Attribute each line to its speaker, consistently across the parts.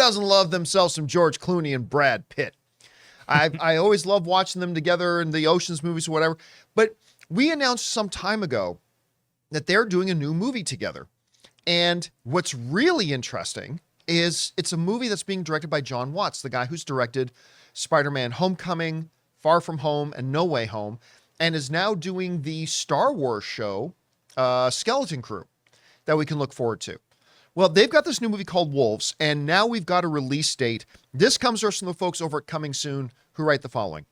Speaker 1: doesn't love themselves some George Clooney and Brad Pitt? I always love watching them together in the Ocean's movies or whatever. But we announced some time ago that they're doing a new movie together. And what's really interesting is it's a movie that's being directed by Jon Watts, the guy who's directed Spider-Man Homecoming, Far From Home, and No Way Home, and is now doing the Star Wars show, Skeleton Crew, that we can look forward to. Well, they've got this new movie called Wolves, and now we've got a release date. This comes to us from the folks over at Coming Soon, who write the following.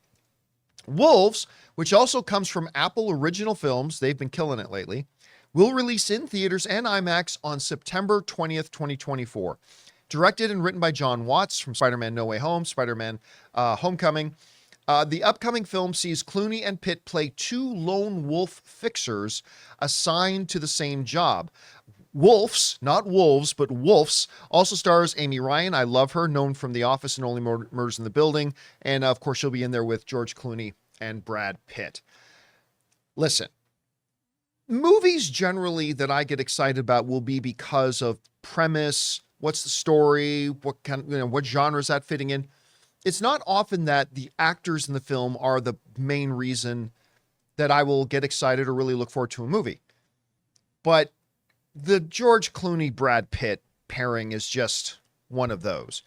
Speaker 1: Wolves, which also comes from Apple Original Films, they've been killing it lately, will release in theaters and IMAX on September 20th, 2024. Directed and written by Jon Watts from Spider-Man No Way Home, Spider-Man Homecoming. The upcoming film sees Clooney and Pitt play two lone wolf fixers assigned to the same job. Wolves, not wolves, but Wolves, also stars Amy Ryan. I love her, known from The Office and Only Murders in the Building. And of course, she'll be in there with George Clooney and Brad Pitt. Listen, movies generally that I get excited about will be because of premise, what's the story, what genre is that fitting in. It's not often that the actors in the film are the main reason that I will get excited or really look forward to a movie. But the George Clooney, Brad Pitt pairing is just one of those.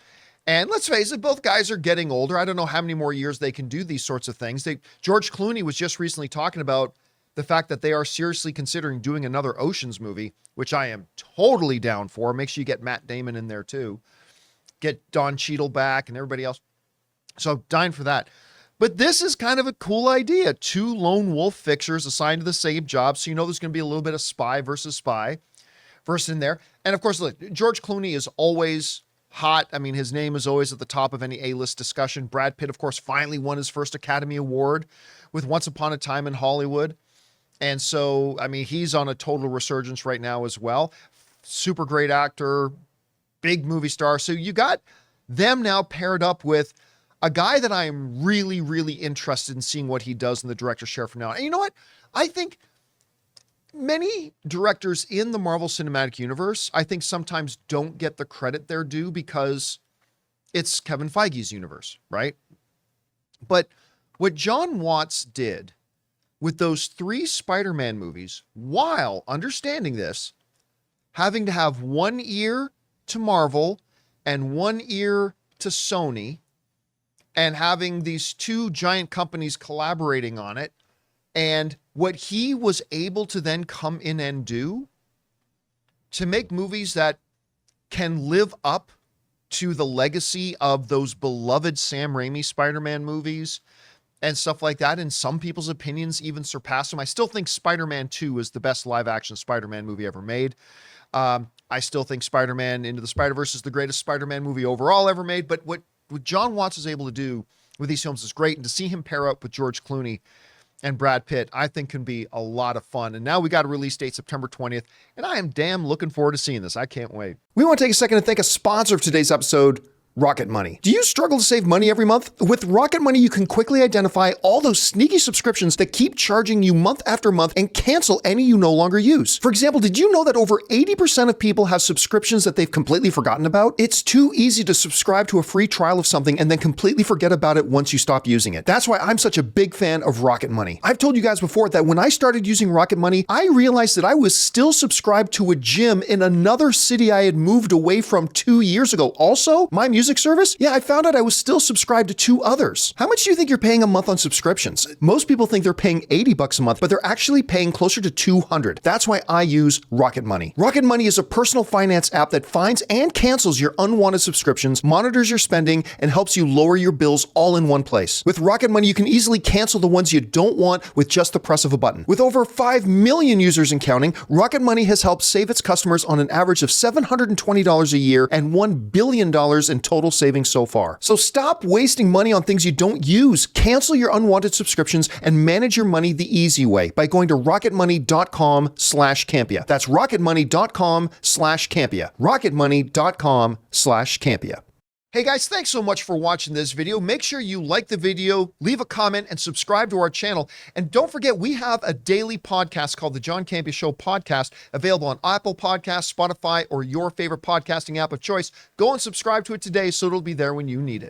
Speaker 1: And let's face it, both guys are getting older. I don't know how many more years they can do these sorts of things. George Clooney was just recently talking about the fact that they are seriously considering doing another Ocean's movie, which I am totally down for. Make sure you get Matt Damon in there too. Get Don Cheadle back and everybody else. So I'm dying for that. But this is kind of a cool idea. Two lone wolf fixers assigned to the same job. So you know there's going to be a little bit of spy versus in there. And of course, look, George Clooney is always hot. I mean, his name is always at the top of any A-list discussion. Brad Pitt, of course, finally won his first Academy Award with Once Upon a Time in Hollywood. And so, I mean, he's on a total resurgence right now as well. Super great actor, big movie star. So you got them now paired up with a guy that I am really, really interested in seeing what he does in the director's chair from now on. And you know what? I think many directors in the Marvel Cinematic Universe, I think sometimes don't get the credit they're due because it's Kevin Feige's universe, right? But what Jon Watts did with those 3 Spider-Man movies, while understanding this, having to have one ear to Marvel and one ear to Sony, and having these 2 giant companies collaborating on it, and what he was able to then come in and do to make movies that can live up to the legacy of those beloved Sam Raimi Spider-Man movies and stuff like that. In some people's opinions, even surpass them. I still think Spider-Man 2 is the best live-action Spider-Man movie ever made. I still think Spider-Man Into the Spider-Verse is the greatest Spider-Man movie overall ever made. But what Jon Watts is able to do with these films is great. And to see him pair up with George Clooney and Brad Pitt, I think can be a lot of fun. And now we got a release date, September 20th. And I am damn looking forward to seeing this. I can't wait. We want to take a second to thank a sponsor of today's episode, Rocket Money. Do you struggle to save money every month? With Rocket Money, you can quickly identify all those sneaky subscriptions that keep charging you month after month and cancel any you no longer use. For example, did you know that over 80% of people have subscriptions that they've completely forgotten about? It's too easy to subscribe to a free trial of something and then completely forget about it once you stop using it. That's why I'm such a big fan of Rocket Money. I've told you guys before that when I started using Rocket Money, I realized that I was still subscribed to a gym in another city I had moved away from 2 years ago. Also, my music service? Yeah, I found out I was still subscribed to 2 others. How much do you think you're paying a month on subscriptions? Most people think they're paying $80 a month, but they're actually paying closer to $200. That's why I use Rocket Money. Rocket Money is a personal finance app that finds and cancels your unwanted subscriptions, monitors your spending, and helps you lower your bills all in one place. With Rocket Money, you can easily cancel the ones you don't want with just the press of a button. With over 5 million users and counting, Rocket Money has helped save its customers on an average of $720 a year and $1 billion in total savings so far. So stop wasting money on things you don't use. Cancel your unwanted subscriptions and manage your money the easy way by going to rocketmoney.com/Campea. That's rocketmoney.com/Campea. rocketmoney.com/Campea. Hey guys, thanks so much for watching this video. Make sure you like the video, leave a comment, and subscribe to our channel. And don't forget, we have a daily podcast called the John Campea Show podcast, available on Apple Podcasts, Spotify, or your favorite podcasting app of choice. Go and subscribe to it today so it'll be there when you need it.